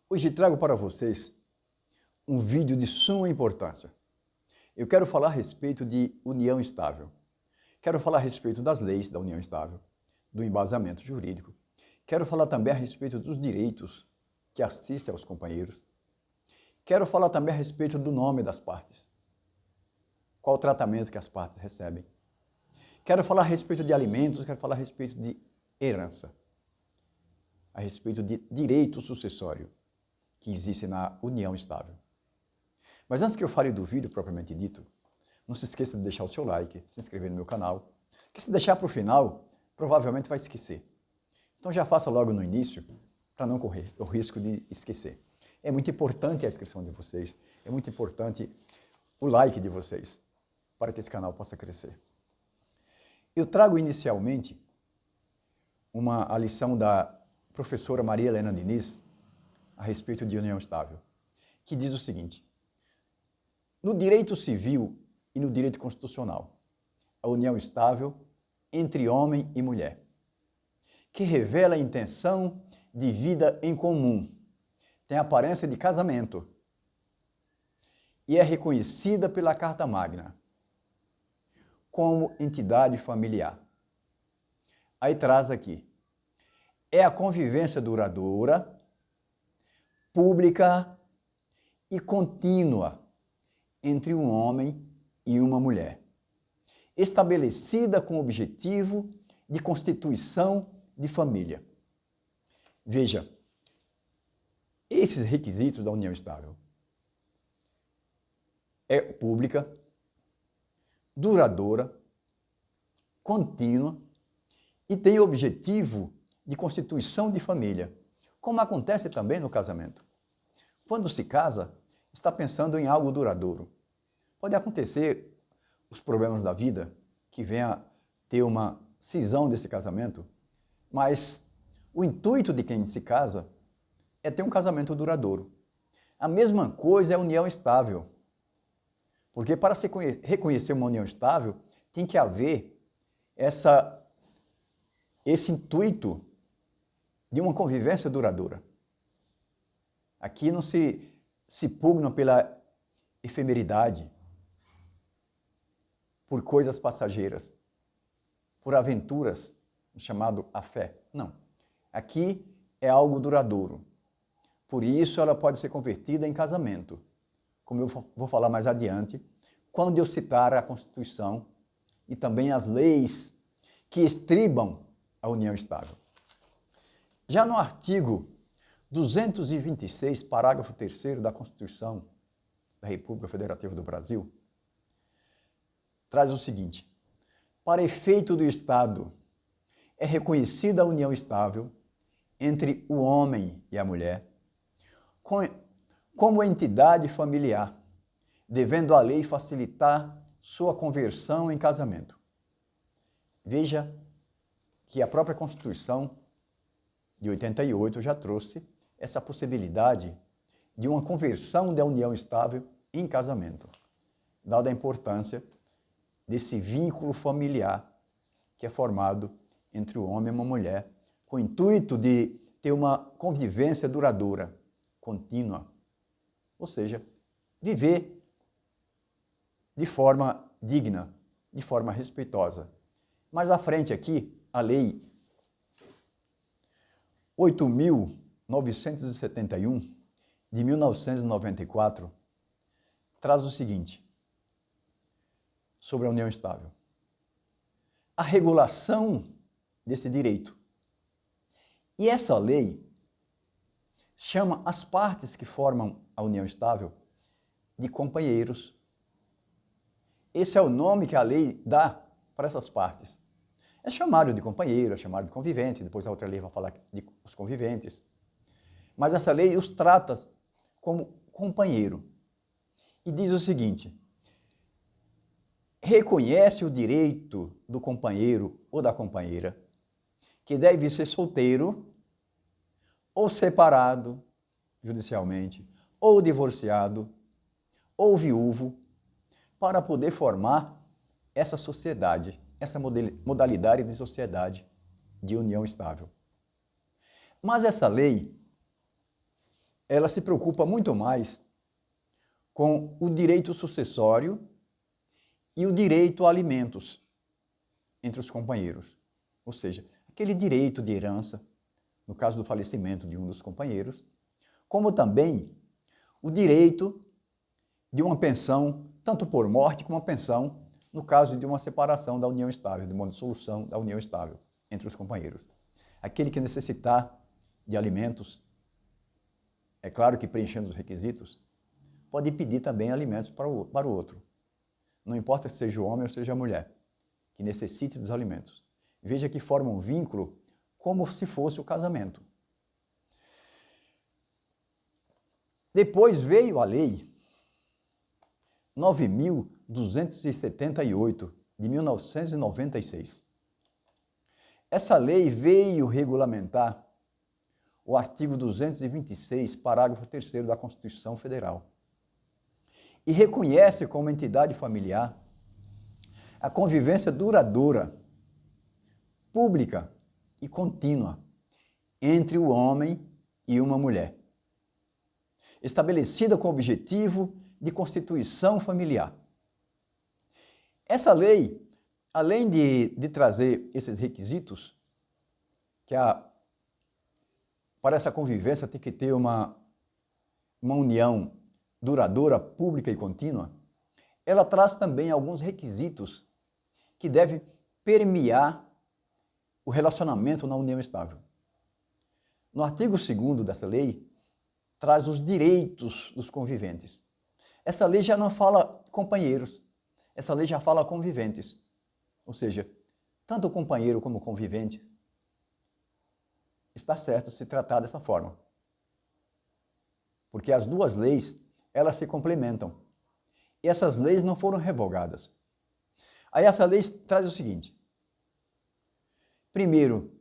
Hoje trago para vocês um vídeo de suma importância. Eu quero falar a respeito de união estável. Quero falar a respeito das leis da união estável, do embasamento jurídico. Quero falar também a respeito dos direitos que assistem aos companheiros. Quero falar também a respeito do nome das partes. Qual o tratamento que as partes recebem. Quero falar a respeito de alimentos, quero falar a respeito de herança. A respeito de direito sucessório que existe na união estável. Mas antes que eu fale do vídeo propriamente dito, não se esqueça de deixar o seu like, se inscrever no meu canal, que se deixar para o final, provavelmente vai esquecer. Então já faça logo no início, para não correr o risco de esquecer. É muito importante a inscrição de vocês, é muito importante o like de vocês, para que esse canal possa crescer. Eu trago inicialmente a lição da professora Maria Helena Diniz a respeito de união estável, que diz o seguinte: no direito civil e no direito constitucional, a união estável entre homem e mulher, que revela a intenção de vida em comum, tem aparência de casamento e é reconhecida pela Carta Magna como entidade familiar. Aí traz aqui, é a convivência duradoura, pública e contínua entre um homem e uma mulher, estabelecida com o objetivo de constituição de família. Veja, esses requisitos da união estável é pública, duradoura, contínua e tem o objetivo de constituição de família, como acontece também no casamento. Quando se casa, está pensando em algo duradouro. Pode acontecer os problemas da vida, que venha ter uma cisão desse casamento, mas o intuito de quem se casa é ter um casamento duradouro. A mesma coisa é a união estável. Porque para se reconhecer uma união estável, tem que haver esse intuito de uma convivência duradoura. Aqui não se pugna pela efemeridade, por coisas passageiras, por aventuras, chamado a fé. Não. Aqui é algo duradouro. Por isso ela pode ser convertida em casamento, como eu vou falar mais adiante, quando eu citar a Constituição e também as leis que estribam a união estável. Já no artigo 226, parágrafo 3º da Constituição da República Federativa do Brasil, traz o seguinte: para efeito do Estado, é reconhecida a união estável entre o homem e a mulher, como entidade familiar, devendo a lei facilitar sua conversão em casamento. Veja que a própria Constituição de 88 já trouxe essa possibilidade de uma conversão da união estável em casamento, dada a importância desse vínculo familiar que é formado entre o homem e uma mulher, com o intuito de ter uma convivência duradoura, contínua, ou seja, viver de forma digna, de forma respeitosa. Mais à frente aqui, a lei 8.971, de 1994, traz o seguinte, sobre a união estável: a regulação desse direito. E essa lei chama as partes que formam a união estável de companheiros. Esse é o nome que a lei dá para essas partes. É chamado de companheiro, é chamado de convivente, depois a outra lei vai falar de os conviventes. Mas essa lei os trata como companheiro. E diz o seguinte: reconhece o direito do companheiro ou da companheira, que deve ser solteiro, ou separado judicialmente, ou divorciado, ou viúvo, para poder formar essa sociedade, essa modalidade de sociedade de união estável. Mas essa lei, ela se preocupa muito mais com o direito sucessório e o direito a alimentos entre os companheiros. Ou seja, aquele direito de herança, no caso do falecimento de um dos companheiros, como também o direito de uma pensão, tanto por morte como uma pensão, no caso de uma separação da união estável, de uma dissolução da união estável entre os companheiros. Aquele que necessitar de alimentos, é claro que preenchendo os requisitos, pode pedir também alimentos para o outro. Não importa se seja o homem ou seja a mulher, que necessite dos alimentos. Veja que forma um vínculo como se fosse o casamento. Depois veio a Lei 9.278, de 1996. Essa lei veio regulamentar o artigo 226, parágrafo 3º da Constituição Federal, e reconhece como entidade familiar a convivência duradoura, pública e contínua entre o homem e uma mulher, estabelecida com o objetivo de constituição familiar. Essa lei, além de trazer esses requisitos, para essa convivência tem que ter uma união duradoura, pública e contínua, ela traz também alguns requisitos que devem permear o relacionamento na união estável. No artigo 2º dessa lei, traz os direitos dos conviventes. Essa lei já não fala companheiros, essa lei já fala conviventes. Ou seja, tanto o companheiro como o convivente está certo se tratar dessa forma. Porque as duas leis, elas se complementam. E essas leis não foram revogadas. Aí essa lei traz o seguinte. Primeiro,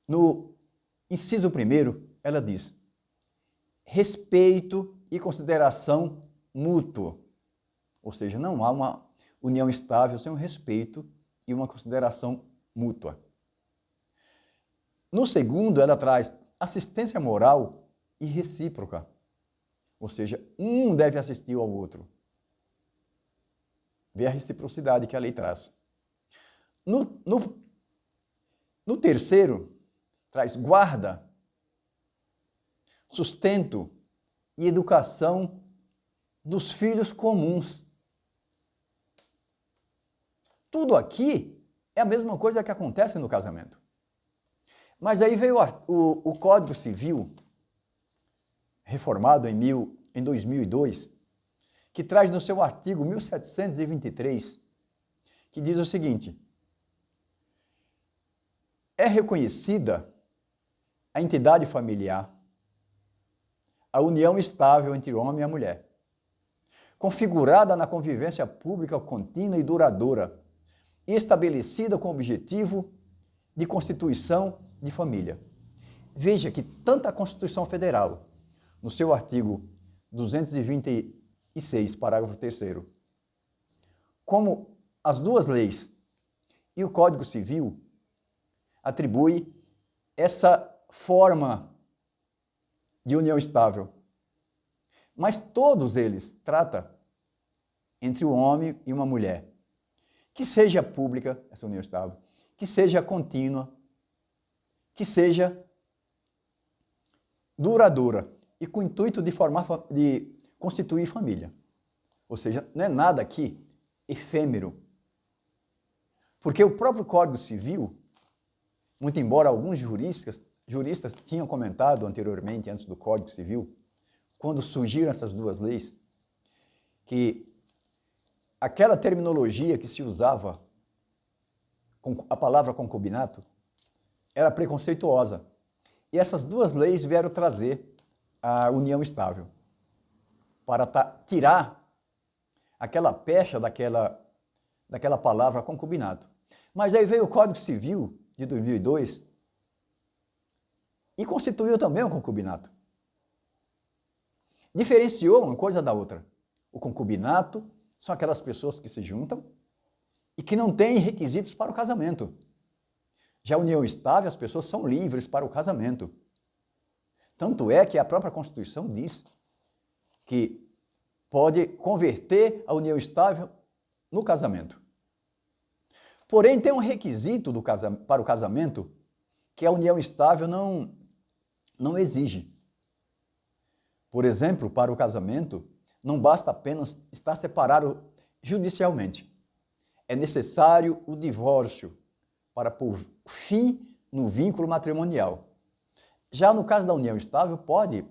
no inciso 1º, ela diz: respeito e consideração mútuo. Ou seja, não há uma união estável sem um respeito e uma consideração mútua. No segundo, ela traz assistência moral e recíproca. Ou seja, um deve assistir ao outro. Vê a reciprocidade que a lei traz. No terceiro, traz guarda, sustento e educação dos filhos comuns. Tudo aqui é a mesma coisa que acontece no casamento. Mas aí veio o Código Civil, reformado em 2002, que traz no seu artigo 1723, que diz o seguinte: é reconhecida a entidade familiar, a união estável entre o homem e a mulher, configurada na convivência pública contínua e duradoura, e estabelecida com o objetivo de constituição de família. Veja que tanto a Constituição Federal, no seu artigo 226, parágrafo 3º, como as duas leis e o Código Civil, atribui essa forma de união estável. Mas todos eles tratam entre o homem e uma mulher, que seja pública, essa união estável, que seja contínua, que seja duradoura e com o intuito de constituir família. Ou seja, não é nada aqui efêmero. Porque o próprio Código Civil, muito embora alguns juristas tinham comentado anteriormente, antes do Código Civil, quando surgiram essas duas leis, que aquela terminologia que se usava com a palavra concubinato era preconceituosa. E essas duas leis vieram trazer a união estável, para tirar aquela pecha daquela palavra concubinato. Mas aí veio o Código Civil de 2002 e constituiu também o concubinato. Diferenciou uma coisa da outra. O concubinato são aquelas pessoas que se juntam e que não têm requisitos para o casamento. Já a união estável, as pessoas são livres para o casamento. Tanto é que a própria Constituição diz que pode converter a união estável no casamento. Porém, tem um requisito para o casamento que a união estável não exige. Por exemplo, para o casamento, não basta apenas estar separado judicialmente. É necessário o divórcio para pôr fim no vínculo matrimonial. Já no caso da união estável, pode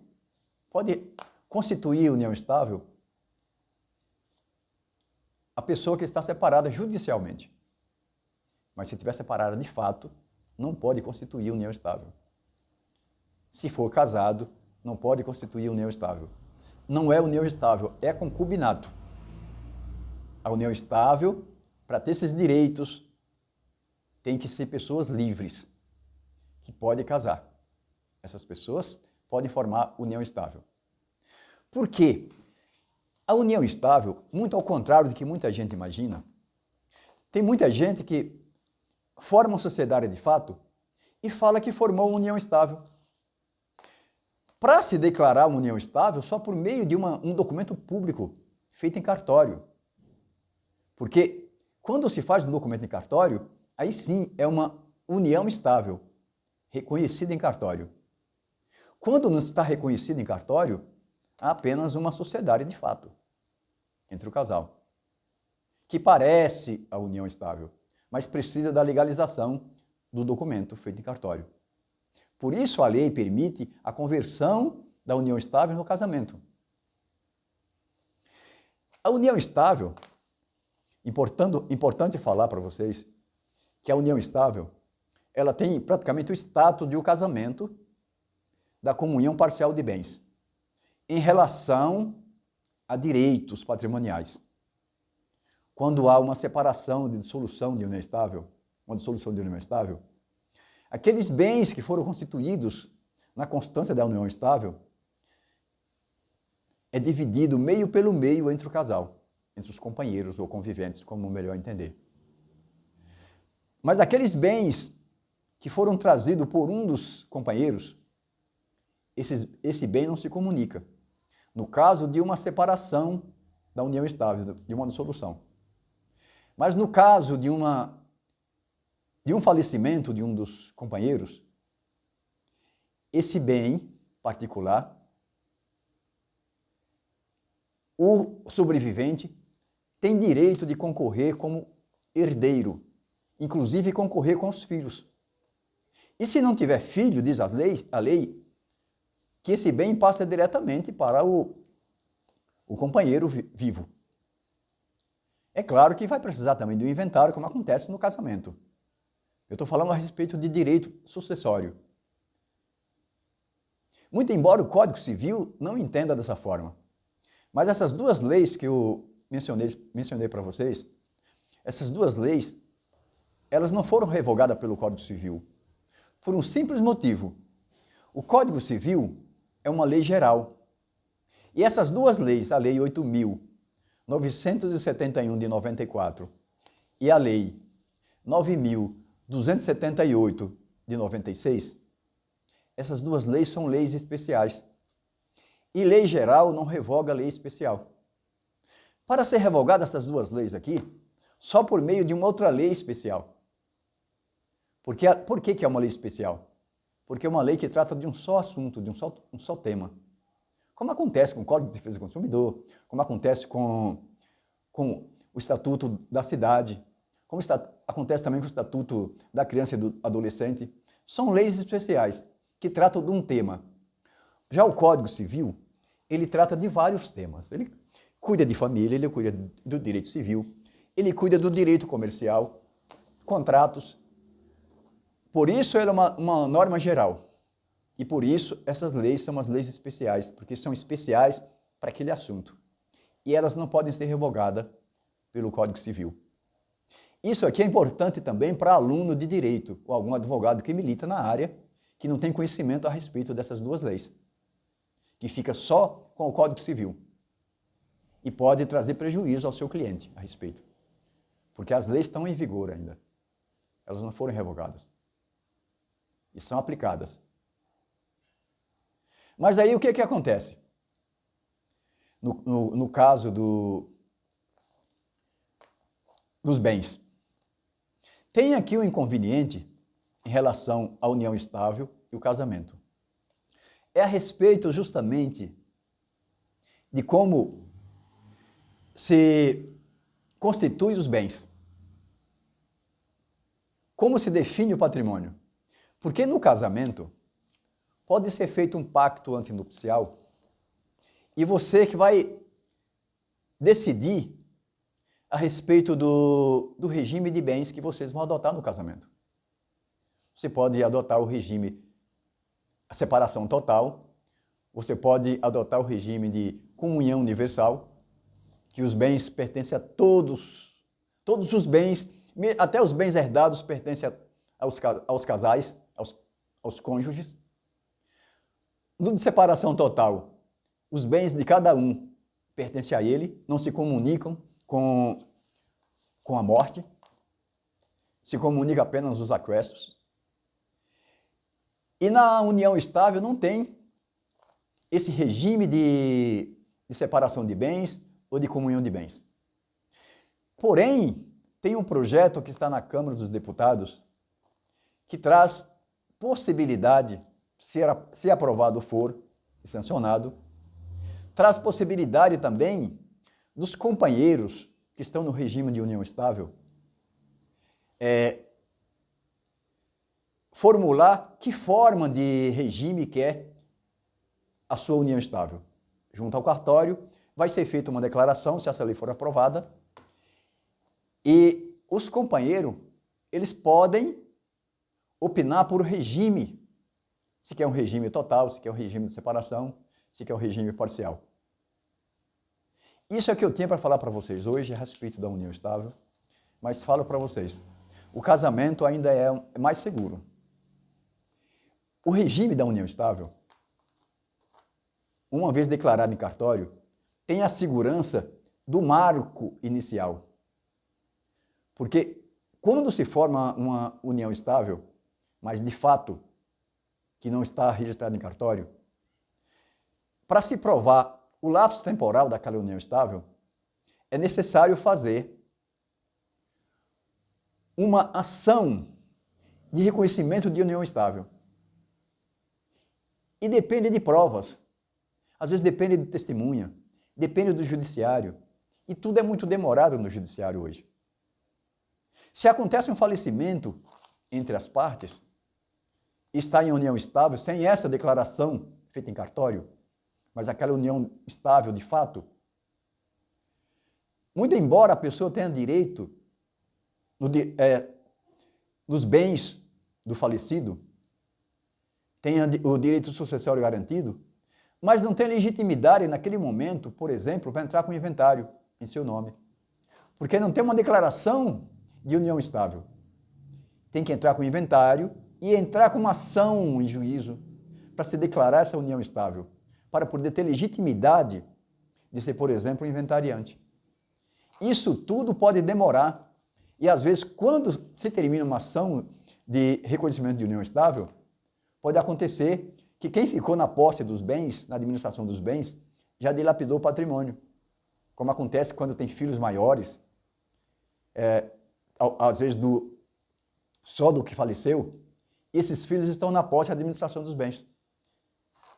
constituir união estável a pessoa que está separada judicialmente. Mas se estiver separada de fato, não pode constituir união estável. Se for casado, não pode constituir união estável. Não é união estável, é concubinato. A união estável, para ter esses direitos, tem que ser pessoas livres, que podem casar. Essas pessoas podem formar união estável. Por quê? A união estável, muito ao contrário do que muita gente imagina, tem muita gente que forma uma sociedade de fato e fala que formou uma união estável. Para se declarar uma união estável, só por meio de um documento público feito em cartório. Porque quando se faz um documento em cartório, aí sim é uma união estável, reconhecida em cartório. Quando não está reconhecida em cartório, há apenas uma sociedade de fato entre o casal, que parece a união estável, mas precisa da legalização do documento feito em cartório. Por isso a lei permite a conversão da união estável no casamento. A união estável, importante falar para vocês, que a união estável, ela tem praticamente o status de um casamento da comunhão parcial de bens, em relação a direitos patrimoniais. Quando há uma separação de dissolução de união estável, uma dissolução de união estável, aqueles bens que foram constituídos na constância da união estável é dividido meio pelo meio entre o casal, entre os companheiros ou conviventes, como melhor entender. Mas aqueles bens que foram trazidos por um dos companheiros, esse bem não se comunica. No caso de uma separação da união estável, de uma dissolução. Mas no caso de um falecimento de um dos companheiros, esse bem particular, o sobrevivente tem direito de concorrer como herdeiro, inclusive concorrer com os filhos. E se não tiver filho, diz a lei, que esse bem passa diretamente para o companheiro vivo. É claro que vai precisar também de um inventário, como acontece no casamento. Eu estou falando a respeito de direito sucessório. Muito embora o Código Civil não entenda dessa forma, mas essas duas leis que eu mencionei para vocês, essas duas leis, elas não foram revogadas pelo Código Civil, por um simples motivo. O Código Civil é uma lei geral. E essas duas leis, a Lei 8.971 de 94 e a Lei 9.278 de 96, essas duas leis são leis especiais. E lei geral não revoga a lei especial. Para ser revogadas essas duas leis aqui, só por meio de uma outra lei especial. Por que é uma lei especial? Porque é uma lei que trata de um só assunto, de um só tema. Como acontece com o Código de Defesa do Consumidor, como acontece com o Estatuto da Cidade, como acontece também com o Estatuto da Criança e do Adolescente. São leis especiais que tratam de um tema. Já o Código Civil, ele trata de vários temas. Ele cuida de família, ele cuida do direito civil, ele cuida do direito comercial, contratos. Por isso, ela é uma norma geral. E por isso, essas leis são as leis especiais, porque são especiais para aquele assunto. E elas não podem ser revogadas pelo Código Civil. Isso aqui é importante também para aluno de direito, ou algum advogado que milita na área, que não tem conhecimento a respeito dessas duas leis, que fica só com o Código Civil. E pode trazer prejuízo ao seu cliente a respeito. Porque as leis estão em vigor ainda. Elas não foram revogadas. E são aplicadas. Mas aí o que acontece? No caso dos bens. Tem aqui um inconveniente em relação à união estável e o casamento. É a respeito justamente de como se constitui os bens. Como se define o patrimônio. Porque no casamento pode ser feito um pacto antinupcial e você que vai decidir a respeito do regime de bens que vocês vão adotar no casamento. Você pode adotar o regime a separação total, você pode adotar o regime de comunhão universal, que os bens pertencem a todos os bens, até os bens herdados pertencem aos casais, aos cônjuges. No de separação total, os bens de cada um pertencem a ele, não se comunicam com a morte, se comunica apenas os acréscimos. E na união estável não tem esse regime de separação de bens ou de comunhão de bens. Porém, tem um projeto que está na Câmara dos Deputados que traz possibilidade, se aprovado for e sancionado, traz possibilidade também dos companheiros que estão no regime de união estável formular que forma de regime quer a sua união estável. Junto ao cartório, vai ser feita uma declaração, se essa lei for aprovada, e os companheiros, eles podem opinar por regime, se quer um regime total, se quer um regime de separação, se quer um regime parcial. Isso é o que eu tinha para falar para vocês hoje a respeito da união estável, mas falo para vocês, o casamento ainda é mais seguro. O regime da união estável, uma vez declarado em cartório, tem a segurança do marco inicial. Porque quando se forma uma união estável, mas de fato que não está registrado em cartório, para se provar o lapso temporal daquela união estável, é necessário fazer uma ação de reconhecimento de união estável. E depende de provas. Às vezes depende de testemunha, depende do judiciário. E tudo é muito demorado no judiciário hoje. Se acontece um falecimento entre as partes, está em união estável, sem essa declaração feita em cartório, mas aquela união estável de fato, muito embora a pessoa tenha direito nos bens do falecido, tenha o direito sucessório garantido, mas não tem legitimidade naquele momento, por exemplo, para entrar com inventário em seu nome. Porque não tem uma declaração de união estável. Tem que entrar com inventário e entrar com uma ação em juízo para se declarar essa união estável, para poder ter legitimidade de ser, por exemplo, um inventariante. Isso tudo pode demorar e, às vezes, quando se termina uma ação de reconhecimento de união estável, pode acontecer que quem ficou na posse dos bens, na administração dos bens, já dilapidou o patrimônio. Como acontece quando tem filhos maiores, às vezes só do que faleceu, esses filhos estão na posse da administração dos bens.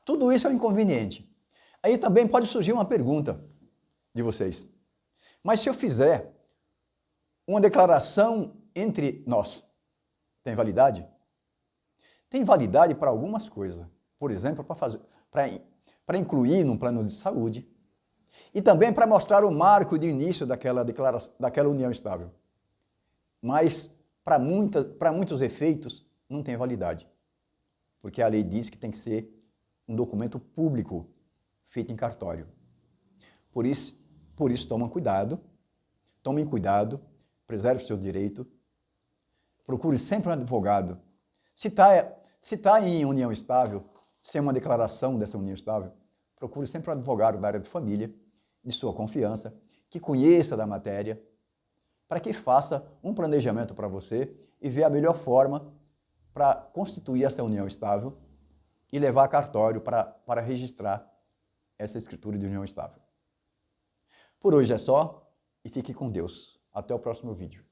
Tudo isso é um inconveniente. Aí também pode surgir uma pergunta de vocês. Mas se eu fizer uma declaração entre nós, tem validade? Tem validade para algumas coisas. Por exemplo, para incluir num plano de saúde e também para mostrar o marco de início daquela união estável. Mas, para muitos efeitos, não tem validade. Porque a lei diz que tem que ser um documento público feito em cartório. Por isso tomem cuidado, preserve o seu direito, procure sempre um advogado. Se está em união estável, sem uma declaração dessa união estável, procure sempre um advogado da área de família, de sua confiança, que conheça da matéria, para que faça um planejamento para você e veja a melhor forma para constituir essa união estável e levar a cartório para registrar essa escritura de união estável. Por hoje é só e fique com Deus. Até o próximo vídeo.